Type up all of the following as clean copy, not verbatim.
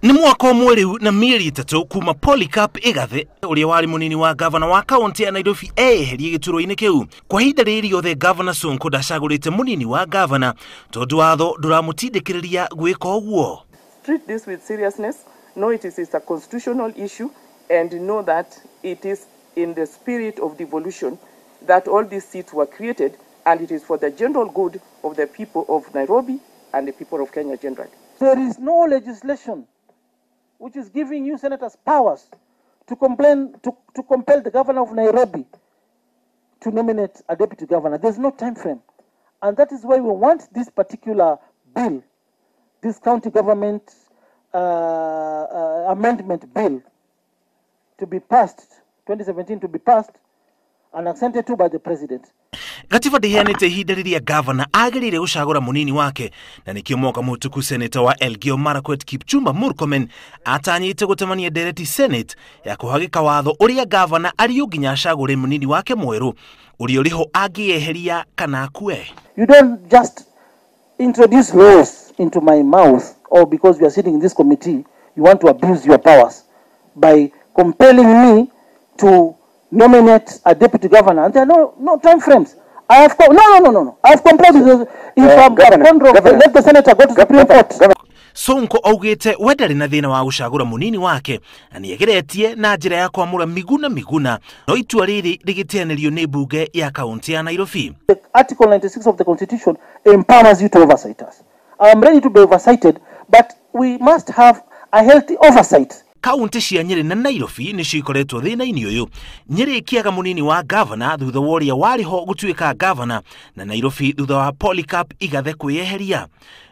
Ni mwaka ũmwe rĩu na mĩeri ĩtatũ kuma Polycarp Igathe ũrĩa warĩ mũnini wa governor wa kaunti ya Nairobi eherie gĩturwa-inĩ kĩu. Kwa ihinda rĩrĩ rĩothe Governor Sonko ndacagũrĩte mũnini wa governor tondũ watho ndũramũtindĩkĩrĩria gwĩka ũguo. Treat this with seriousness, know it is a constitutional issue and know that it is in the spirit of devolution that all these seats were created, and it is for the general good of the people of Nairobi and the people of Kenya generally. There is no legislation which is giving you senators powers to compel the governor of Nairobi to nominate a deputy governor. There's no time frame. And that is why we want this particular bill, this county government amendment bill, to be passed, 2017 to be passed and accented to by the president. Gatiba ndiheanĩte ihinda rĩrĩa governor agĩrĩire gũcagũra mũnini wake, na nĩkĩo mwaka mũhĩtũku senator wa Elgeyo Marakwet Kipchumba Murkomen atanyĩte gũtemania ndereti Senate ya kũhagĩka watho ũrĩa governor arĩ nginya acagũre mũnini wake mwerũ ũrĩa ũrĩho angĩeheria kana akue. You don't just introduce laws into my mouth, or because you are sitting in this committee you want to abuse your powers by compelling me to nominate a deputy governor, and there are no time frames. I have no. I have complied with this. Let the senator go to the Supreme Court. Sonko augĩte we ndarĩ na thĩna wa gũcagũra mũnini wake, na nĩegeretie na njĩra ya kwamũra Miguna no itua rĩrĩ rĩgĩteanĩrio nĩ mbunge ya kaunti ya Nairobi. Article 96 of the Constitution empowers you to oversight us. I am ready to be oversighted, but we must have a healthy oversight. Kaunti cia Nyeri na Nairobi nĩcio ikoretwo thĩna-inĩ ũyũ. Nyeri ĩkĩaga mũnini wa governor thutha wa ũrĩa warĩho gũtuĩka governor, na Nairobi thutha wa Polycarp Igathe kwĩyeheria.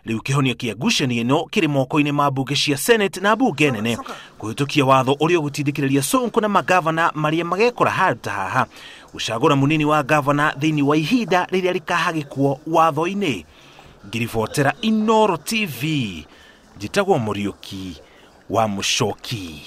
Rĩu kĩhonia kĩa ngucanio ĩno kĩrĩ moko-inĩ ma mbunge cia Senate na mbunge nene kũhĩtũkia watho ũrĩa ũgũtindĩkĩrĩria Sonko na magavana marĩa magekora handũ ta haha gũcagũra mũnini wa governor thĩinĩ wa ihinda rĩrĩa rĩkahagĩkwo watho-inĩ. Ngiribotera Inooro TV, njĩtagwo Mũriũki wa Mũchoki.